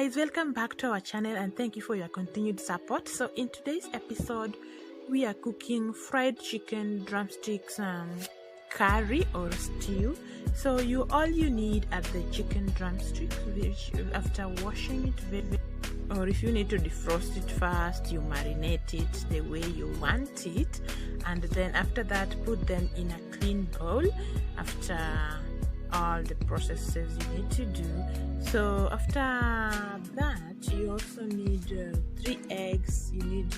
guys, welcome back to our channel and thank you for your continued support. So in today's episode we are cooking fried chicken drumsticks curry or stew. So all you need are the chicken drumsticks, which after washing it or if you need to defrost it first, you marinate it the way you want it, and then after that put them in a clean bowl after all the processes you need to do. So after that you also need 3 eggs, you need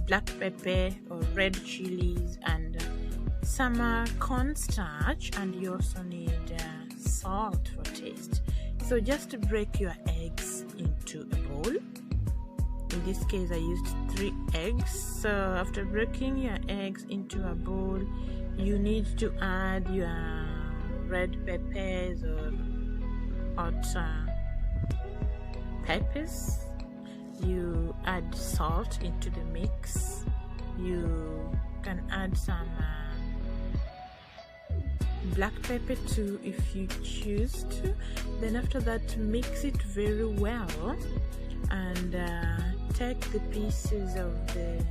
black pepper or red chilies and some cornstarch, and you also need salt for taste. So just break your eggs into a bowl. In this case I used 3 eggs. So after breaking your eggs into a bowl, you need to add your red peppers or hot peppers. You add salt into the mix. You can add some black pepper too if you choose to. Then after that mix it very well and take the pieces of the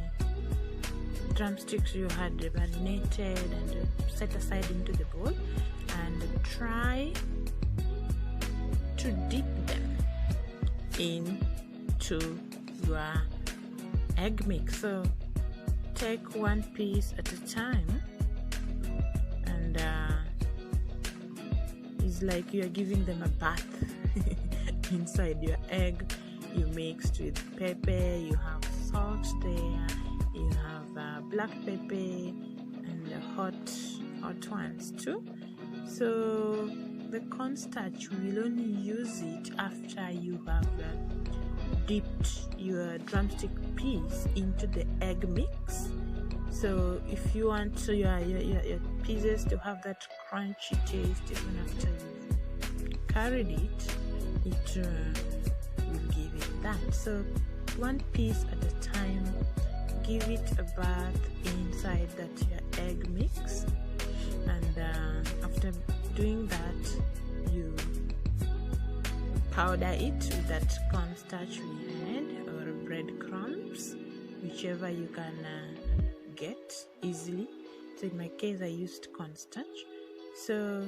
drumsticks you had marinated and set aside into the bowl and try to dip them into your egg mix. So take one piece at a time, and it's like you are giving them a bath inside your egg. You mixed with pepper, you have salt there, you have black pepper and hot ones too. So the cornstarch, we will only use it after you have dipped your drumstick piece into the egg mix. So if you want your pieces to have that crunchy taste even after you've curried it, it will give it that. So one piece at a time, give it a bath inside that your egg mix, and after doing that you powder it with that cornstarch we had or breadcrumbs, whichever you can get easily. So in my case I used cornstarch. So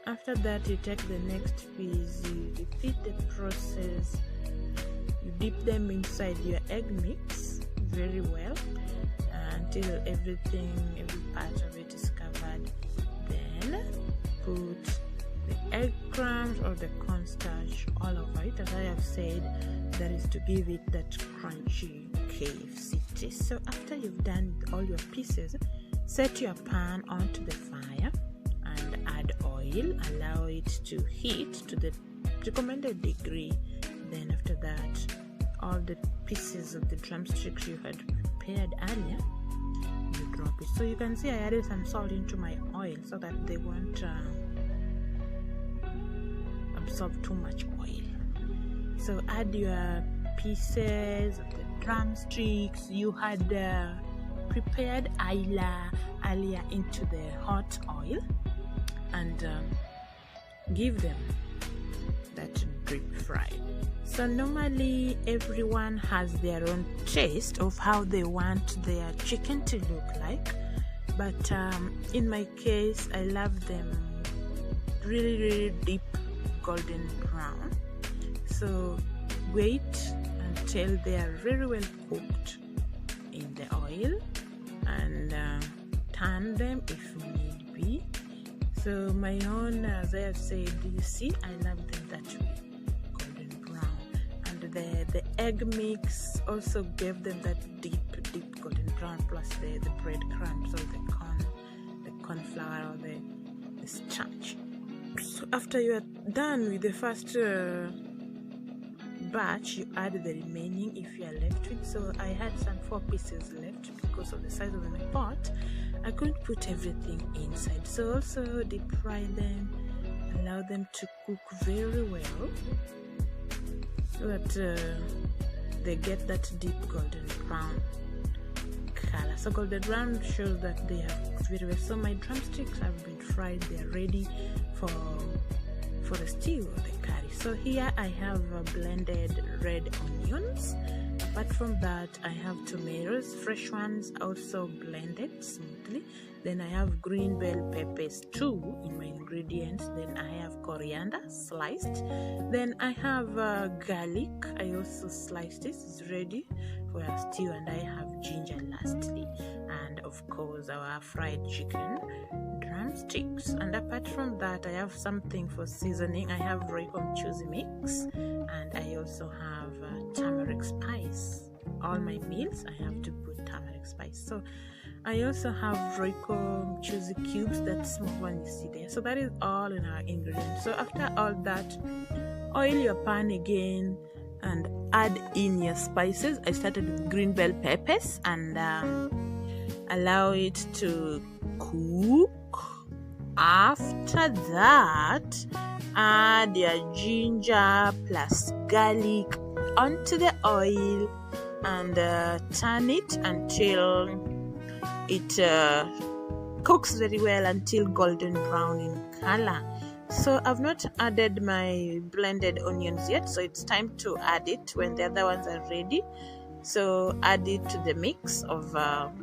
after that you take the next piece, you repeat the process, you dip them inside your egg mix very well until every part of it is covered. Then put the egg crumbs or the cornstarch all over it. As I have said, that is to give it that crunchy KFC taste. So after you've done all your pieces, set your pan onto the fire and add oil. Allow it to heat to the recommended degree. Then after that, all the pieces of the drumsticks you had prepared earlier, you drop it. So you can see I added some salt into my oil so that they won't absorb too much oil. So add your pieces of the drumsticks you had prepared earlier into the hot oil and give them that deep fry. So normally everyone has their own taste of how they want their chicken to look like, but in my case I love them really deep golden brown. So wait until they are very well cooked in the oil and turn them if need be. So my own, as I have said, you see I love them that way, golden brown, and the egg mix also gave them that deep golden brown, plus the breadcrumbs or the corn flour or the starch. So after you are done with the first batch, you add the remaining if you are left with. So I had some 4 pieces left because of the size of my pot. I couldn't put everything inside, so also deep fry them, allow them to cook very well so that they get that deep golden brown color. So golden brown shows that they have cooked very well. So my drumsticks have been fried, they are ready for for the stew or the curry. So here I have blended red onions. Apart from that, I have tomatoes, fresh ones, also blended smoothly. Then I have green bell peppers too in my ingredients. Then I have coriander sliced. Then I have garlic. I also sliced this. It's ready for a stew. And I have ginger lastly. And of course our fried chicken drumsticks. And apart from that, I have something for seasoning. I have Royco Mchuzi mix. And I also have turmeric spice. All my meals I have to put turmeric spice. So I also have Royco Mchuzi cubes, that small one you see there. So that is all in our ingredients. So after all that, oil your pan again and add in your spices. I started with green bell peppers and allow it to cook. After that, add your ginger plus garlic onto the oil and turn it until it cooks very well, until golden brown in color. So I've not added my blended onions yet, so it's time to add it when the other ones are ready. So add it to the mix of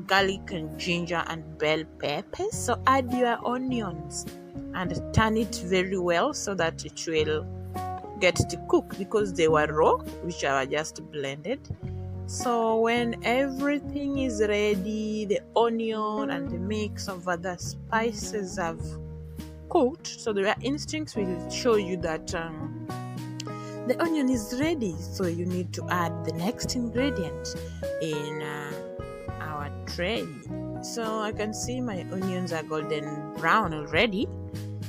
garlic and ginger and bell peppers. So add your onions and turn it very well so that it will get to cook, because they were raw, which are just blended. So when everything is ready, the onion and the mix of other spices have cooked, so the instincts will show you that the onion is ready. So you need to add the next ingredient in our tray. So I can see my onions are golden brown already.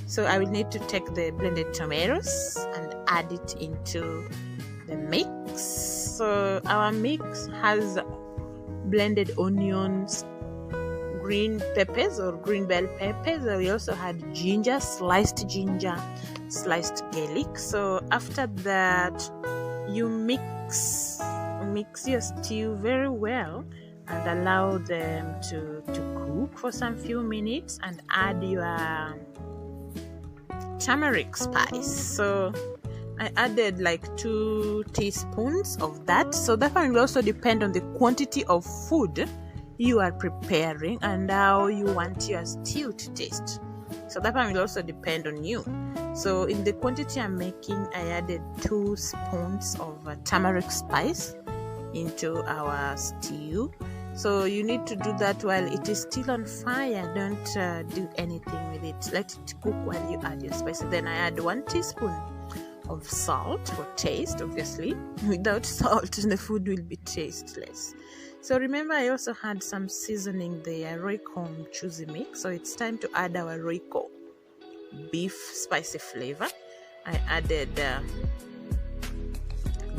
So I will need to take the blended tomatoes and add it into the mix. So our mix has blended onions, green peppers or green bell peppers. We also had ginger, sliced garlic. So after that, you mix your stew very well and allow them to cook for some few minutes and add your turmeric spice. So I added like 2 teaspoons of that. So that one will also depend on the quantity of food you are preparing and how you want your stew to taste. So that one will also depend on you. So in the quantity I'm making, I added 2 spoons of turmeric spice into our stew. So you need to do that while it is still on fire. Don't do anything with it. Let it cook while you add your spices. Then I add 1 teaspoon of salt for taste. Obviously, without salt, the food will be tasteless. So remember, I also had some seasoning there, Royco Mchuzi mix. So it's time to add our Royco beef spicy flavor. I added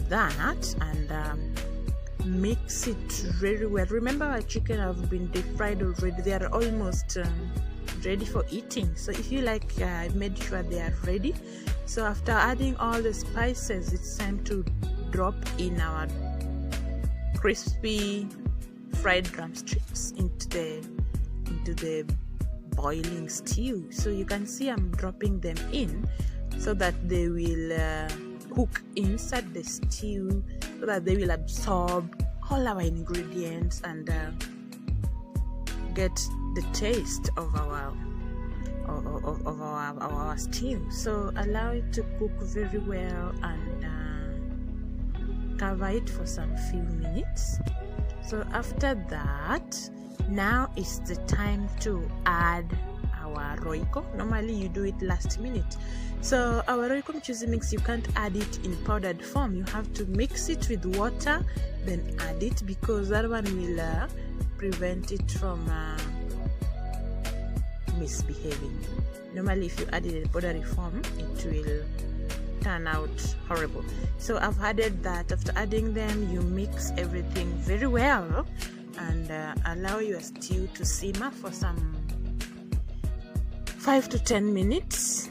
that and mix it very well. Remember, our chicken have been deep fried already. They are almost ready for eating. So if you like, I made sure they are ready. So after adding all the spices, it's time to drop in our crispy fried drumsticks into the boiling stew. So you can see I'm dropping them in so that they will cook inside the stew, so that they will absorb all our ingredients and get the taste of our stew. So allow it to cook very well and cover it for some few minutes. So after that, now is the time to add our Royco. Normally you do it last minute. So our Royco Mchuzi mix, you can't add it in powdered form. You have to mix it with water, then add it, because that one will prevent it from misbehaving. Normally if you add it in powdery form, it will turn out horrible. So I've added that. After adding them, you mix everything very well and allow your stew to simmer for some 5 to 10 minutes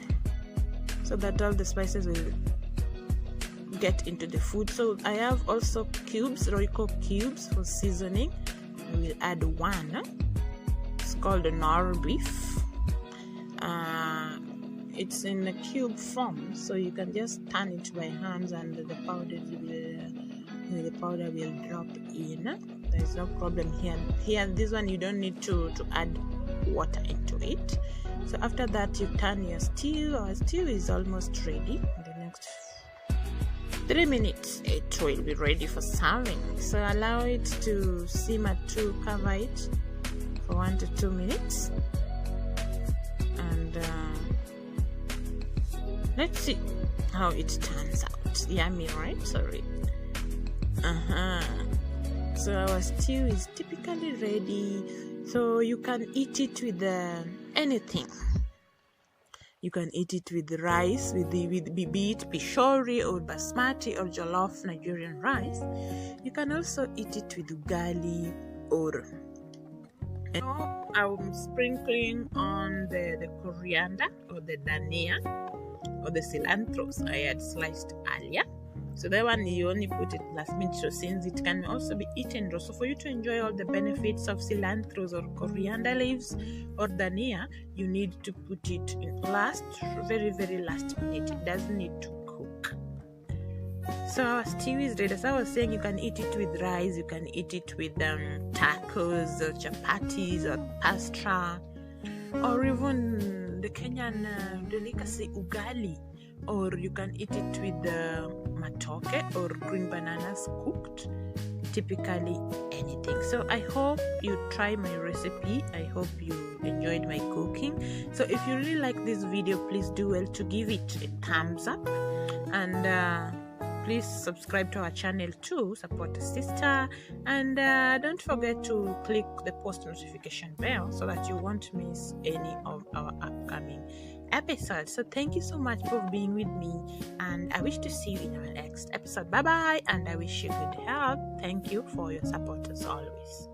so that all the spices will get into the food. So I have also cubes, Royco cubes for seasoning. I will add 1. It's called the Nor beef. it's in a cube form, so you can just turn it by hands and the powder will drop in. There's no problem here. This one you don't need to add water into it. So after that, you turn your stew. Our stew is almost ready. In the next 3 minutes it will be ready for serving. So allow it to simmer to cover it for 1 to 2 minutes, and let's see how it turns out. Yummy, right? Sorry. So our stew is typically ready. So you can eat it with anything. You can eat it with rice, with be it pishori or basmati or jollof Nigerian rice. You can also eat it with ugali or. Now I'm sprinkling on the coriander or the dhania or the cilantros I had sliced earlier. So that one you only put it last minute, so since it can also be eaten raw. So for you to enjoy all the benefits of cilantros or coriander leaves or dhania, you need to put it in very last minute. It doesn't need to cook. So our stew is ready. As I was saying, you can eat it with rice, you can eat it with tacos or chapatis or pasta, or even the Kenyan delicacy ugali. Or you can eat it with matoke or green bananas cooked. Typically anything. So I hope you try my recipe. I hope you enjoyed my cooking. So if you really like this video, please do well to give it a thumbs up, and please subscribe to our channel too, support a sister, and don't forget to click the post notification bell so that you won't miss any of our upcoming episodes. So thank you so much for being with me, and I wish to see you in our next episode. Bye bye, and I wish you good health. Thank you for your support as always.